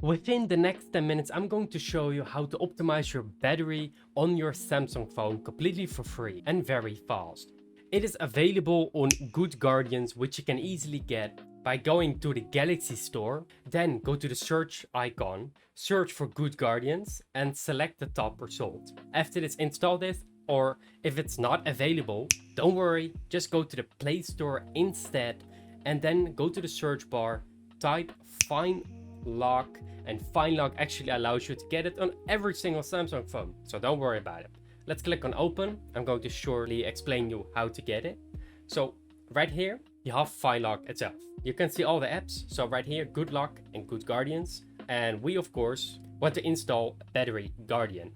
Within the next 10 minutes, I'm going to show you how to optimize your battery on your Samsung phone completely for free and very fast. It is available on Good Guardians, which you can easily get by going to the Galaxy Store, then go to the search icon, search for Good Guardians and select the top result. After this, install this, or if it's not available, don't worry, just go to the Play Store instead and then go to the search bar, type FineLock, and FineLock actually allows you to get it on every single Samsung phone, so don't worry about it. Let's click on open. I'm going to shortly explain you how to get it. So right here, you have FineLock itself. You can see all the apps. So right here, Good Lock and Good Guardians. And we of course want to install Battery Guardian.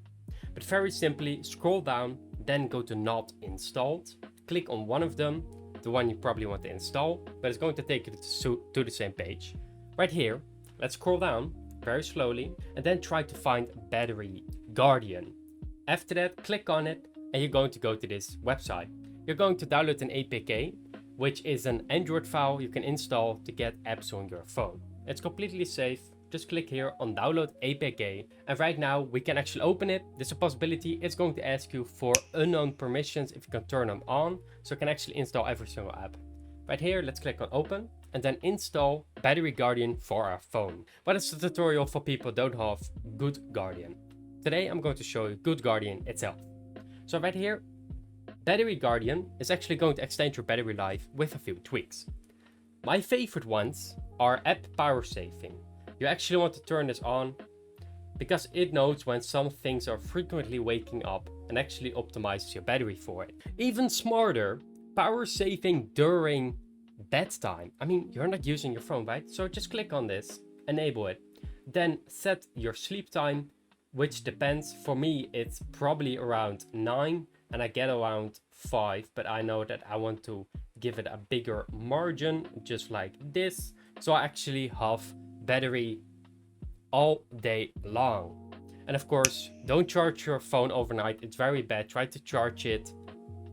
But very simply, scroll down, then go to not installed. Click on one of them, the one you probably want to install, but it's going to take you to the same page. Right here, let's scroll down very slowly and then try to find Battery Guardian. After that, click on it and you're going to go to this website. You're going to download an APK, which is an Android file you can install to get apps on your phone. It's completely safe. Just click here on download APK, and right now we can actually open it. There's a possibility it's going to ask you for unknown permissions if you can turn them on, so you can actually install every single app. Right here, let's click on open and then install Battery Guardian for our phone. But it's a tutorial for people who don't have Good Guardian. Today I'm going to show you Good Guardian itself. So right here, Battery Guardian is actually going to extend your battery life with a few tweaks. My favorite ones are app power saving. You actually want to turn this on because it knows when some things are frequently waking up and actually optimizes your battery for it. Even smarter, power saving during bedtime. I mean, you're not using your phone, right? So just click on this, enable it, then set your sleep time, which depends. For me, it's probably around 9 and I get around 5, but I know that I want to give it a bigger margin, just like this. So I actually have battery all day long. And of course, don't charge your phone overnight. It's very bad. Try to charge it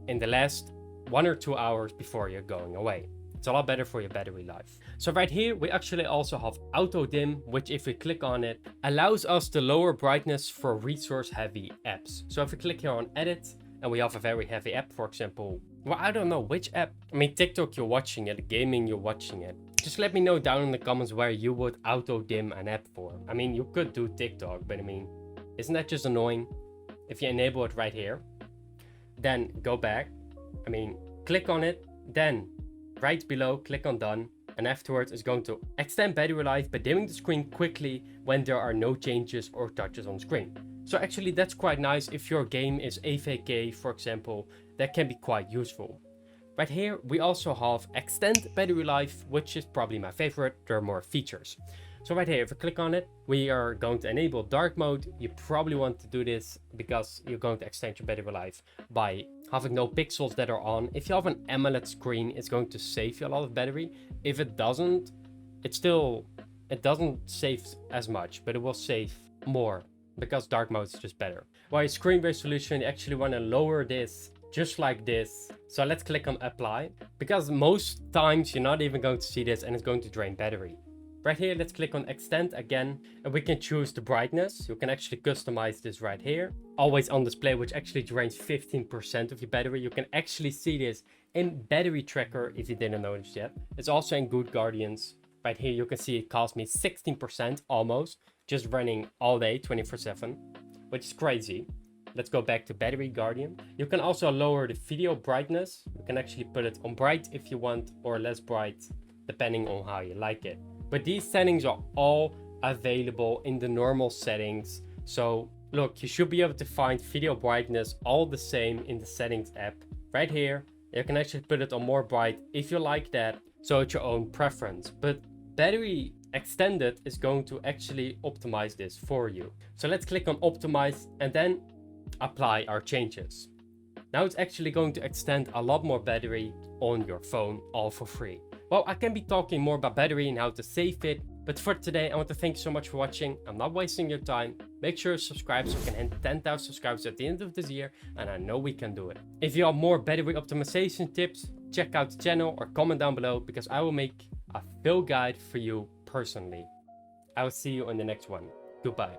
in the last 1 or 2 hours before you're going away. It's a lot better for your battery life. So right here, we actually also have auto dim, which if we click on it, allows us to lower brightness for resource heavy apps. So if we click here on edit and we have a very heavy app, for example, well, I don't know which app. I mean, TikTok, you're watching it, gaming, you're watching it. Just let me know down in the comments where you would auto dim an app for. I mean, you could do TikTok, but I mean, isn't that just annoying? If you enable it right here, then go back. I mean, click on it, then right below, click on done. And afterwards, it's going to extend battery life by dimming the screen quickly when there are no changes or touches on screen. So actually, that's quite nice. If your game is AFK, for example, that can be quite useful. Right here, we also have extend battery life, which is probably my favorite. There are more features. So right here, if I click on it, we are going to enable dark mode. You probably want to do this because you're going to extend your battery life by having no pixels that are on. If you have an AMOLED screen, it's going to save you a lot of battery. If it doesn't, it doesn't save as much, but it will save more because dark mode is just better. While screen resolution, you actually want to lower this just like this. So let's click on apply, because most times you're not even going to see this and it's going to drain battery. Right here, let's click on extend again, and we can choose the brightness. You can actually customize this right here. Always on display, which actually drains 15% of your battery. You can actually see this in battery tracker if you didn't notice yet. It's also in Good Guardians. Right here, you can see it cost me 16% almost, just running all day 24/7, which is crazy. Let's go back to Battery Guardian. You can also lower the video brightness. You can actually put it on bright if you want, or less bright, depending on how you like it. But these settings are all available in the normal settings. So look, you should be able to find video brightness all the same in the settings app. Right here, you can actually put it on more bright if you like that. So it's your own preference. But battery extended is going to actually optimize this for you. So let's click on optimize and then apply our changes. Now it's actually going to extend a lot more battery on your phone, all for free. Well, I can be talking more about battery and how to save it, but for today, I want to thank you so much for watching. I'm not wasting your time. Make sure to subscribe so we can hit 10,000 subscribers at the end of this year, and I know we can do it. If you have more battery optimization tips, check out the channel or comment down below, because I will make a fill guide for you personally. I'll see you on the next one. Goodbye.